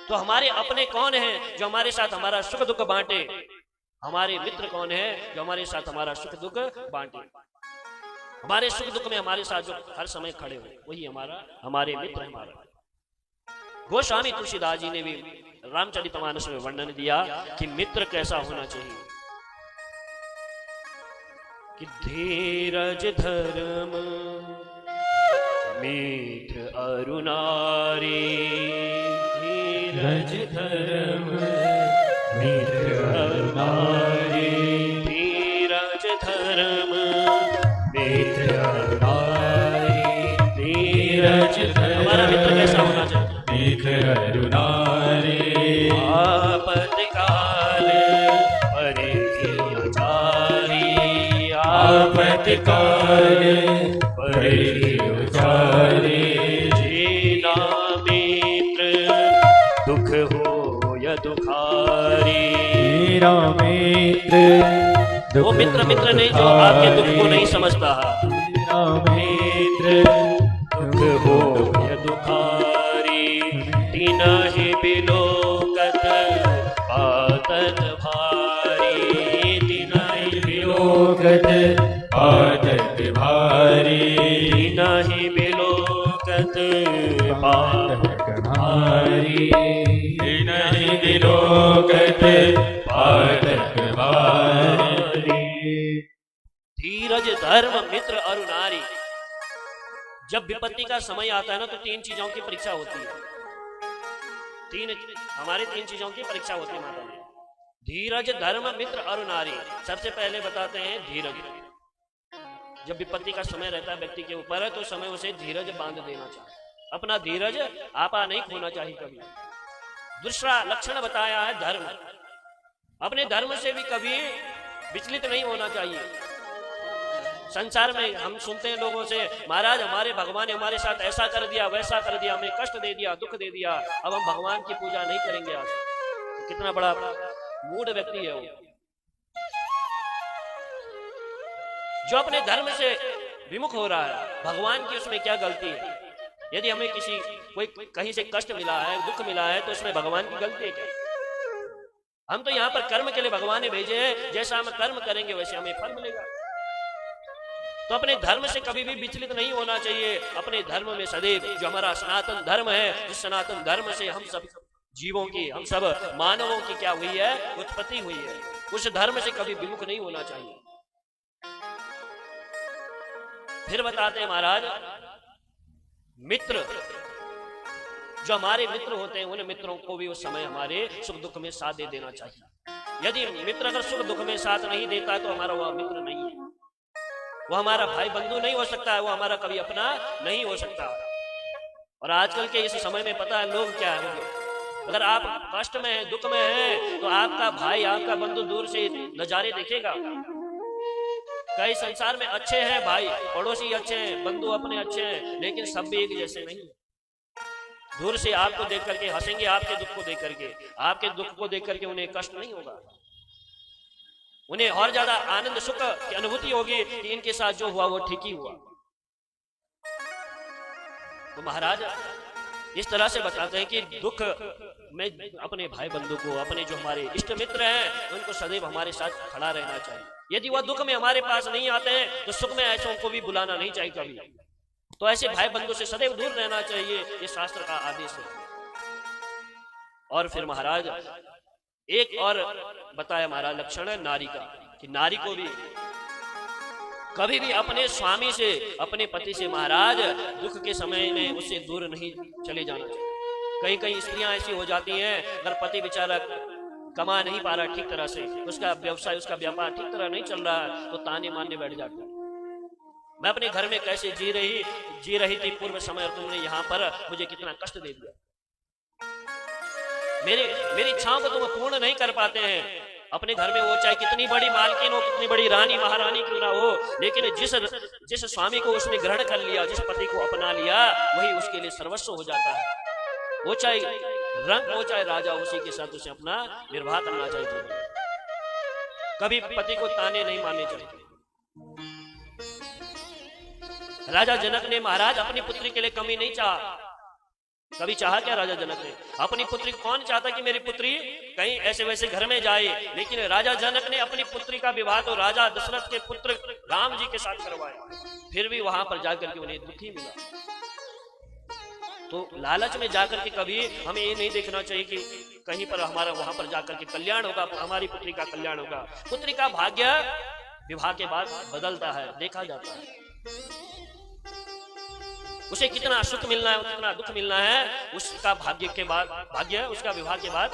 तो हमारे अपने कौन हैं जो हमारे साथ हमारा सुख दुख बांटे? हमारे मित्र कौन है जो हमारे साथ हमारा सुख दुख बांटे? हमारे सुख दुख में हमारे साथ जो हर समय खड़े हो, वही हमारे मित्र हमारा। गोस्वामी तुलसीदास जी ने भी रामचरितमानस में वर्णन दिया कि मित्र कैसा होना चाहिए, कि धीरज धर्म मित्र अरु नारी, धीरज धर्म मित्र अरु नारी, धीरज धर्म मित्र अरु नारी, धीरज धर्म। हमारा मित्र कैसा होना चाहिए? मित्र अरु नारी, आपत्काल परिचारी, आपत्काल परिचारी, जीना मित्र दुख हो या दुखारी, मेरा मित्र। वो मित्र मित्र नहीं जो आपके दुख को नहीं समझता, मेरा मित्र दुख हो या दुखारी, तिनहि बिलोकत पातक भारी, तिनहि बिलोकत पातक भारी, तिनहि बिलोकत पातक भारी, तिनहि बिलोकत पातक भारी। धीरज धर्म मित्र अरु नारी। जब विपत्ति का समय आता है ना, तो तीन चीजों की परीक्षा होती है। हमारे तीन चीजों की परीक्षा होती है माता जी। धीरज धर्म मित्र अरु नारी। सबसे पहले बताते हैं धीरज। जब विपत्ति का समय रहता है व्यक्ति के ऊपर है, तो समय उसे धीरज बांध देना चाहिए। अपना धीरज आपा नहीं खोना चाहिए कभी। दूसरा लक्षण बताया है धर्म। अपने धर्म से भी कभी विचलित नहीं होना चाहिए। संसार में हम सुनते हैं लोगों से, महाराज हमारे भगवान ने हमारे साथ ऐसा कर दिया, वैसा कर दिया, हमें कष्ट दे दिया, दुख दे दिया, अब हम भगवान की पूजा नहीं करेंगे आज। तो कितना बड़ा मूढ़ व्यक्ति है वो, जो अपने धर्म से विमुख हो रहा है। भगवान की उसमें क्या गलती है? यदि हमें कोई कहीं से कष्ट मिला है, दुख मिला है, तो उसमें भगवान की गलती है क्या? हम तो यहाँ पर कर्म के लिए भगवान ने भेजे हैं, जैसा हम कर्म करेंगे वैसे हमें फल मिलेगा। तो अपने धर्म से कभी भी विचलित नहीं होना चाहिए। अपने धर्म में सदैव जो हमारा सनातन धर्म है, जिस सनातन धर्म से हम सब जीवों की, हम सब मानवों की क्या हुई है, उत्पत्ति हुई है, उस धर्म से कभी विमुख नहीं होना चाहिए। फिर बताते हैं महाराज, मित्र जो हमारे मित्र होते हैं, उन मित्रों को भी उस समय हमारे सुख दुख में साथ दे देना चाहिए। यदि मित्र अगर सुख दुख में साथ नहीं देता है, तो हमारा वह मित्र नहीं है, वो हमारा भाई बंधु नहीं हो सकता है, वो हमारा कभी अपना नहीं हो सकता। और आजकल के इस समय में पता है लोग क्या है, अगर आप कष्ट में हैं, दुख में हैं, तो आपका भाई, आपका बंधु दूर से नजारे देखेगा। कई संसार में अच्छे हैं भाई, पड़ोसी अच्छे हैं, बंधु अपने अच्छे हैं, लेकिन सब भी एक जैसे नहीं। दूर से आपको देख करके हंसेंगे, आपके दुख को देख करके, आपके दुख को देख करके उन्हें कष्ट नहीं होगा, उन्हें और ज्यादा आनंद सुख की अनुभूति होगी कि इनके साथ जो हुआ वो ठीक ही हुआ। तो महाराज इस तरह से बताते हैं कि दुख में अपने भाई बंधु को, अपने जो हमारे इष्ट मित्र हैं, उनको सदैव हमारे साथ खड़ा रहना चाहिए। यदि वह दुख में हमारे पास नहीं आते हैं, तो सुख में ऐसों को भी बुलाना नहीं चाहिए कभी। तो ऐसे भाई बंधु से सदैव दूर रहना चाहिए, ये शास्त्र का आदेश है। और फिर महाराज एक और बताया महाराज लक्षण है नारी का, कि नारी को भी कभी भी अपने स्वामी से, अपने पति से महाराज दुख के समय में उससे दूर नहीं चले जाना चाहिए। कई स्त्रियां ऐसी हो जाती हैं, अगर पति बेचारा कमा नहीं पा रहा ठीक तरह से, उसका व्यवसाय, उसका व्यापार ठीक तरह नहीं चल रहा है, तो ताने मारने बैठ जाता है। मैं अपने घर में कैसे जी रही थी पूर्व समय, और तुमने यहाँ पर मुझे कितना कष्ट दे दिया। मेरी इच्छाओं को तुम पूर्ण नहीं कर पाते हैं। अपने घर में वो चाहे कितनी बड़ी मालकिन हो, कितनी बड़ी रानी महारानी क्यों ना हो, लेकिन जिस स्वामी को उसने ग्रहण कर लिया, जिस पति को अपना लिया, वही उसके लिए सर्वस्व हो जाता है। वो चाहे रंग हो चाहे राजा, उसी के साथ उसे अपना निर्वाह करना चाहिए। कभी पति को ताने नहीं मारने चाहिए। राजा जनक ने महाराज अपनी पुत्री के लिए कमी नहीं चाहा। कभी चाहा क्या राजा जनक ने? अपनी पुत्री, कौन चाहता कि मेरी पुत्री कहीं ऐसे वैसे घर में जाए? लेकिन राजा जनक ने अपनी पुत्री का विवाह तो राजा दशरथ के पुत्र राम जी के साथ करवाया, फिर भी वहां पर जाकर के उन्हें दुखी मिला। तो लालच में जाकर के कभी हमें ये नहीं देखना चाहिए कि कहीं पर हमारा वहां पर जाकर के कल्याण होगा, हमारी पुत्री का कल्याण होगा। पुत्री का भाग्य विवाह के बाद बदलता है, देखा जाता है। उसे कितना सुख मिलना है, कितना दुख मिलना है, उसका भाग्य के बाद, भाग्य उसका विवाह के बाद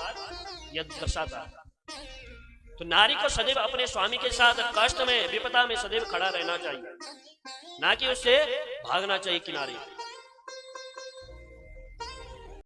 यह दर्शाता है। तो नारी को सदैव अपने स्वामी के साथ कष्ट में, विपदा में सदैव खड़ा रहना चाहिए, ना कि उससे भागना चाहिए किनारे।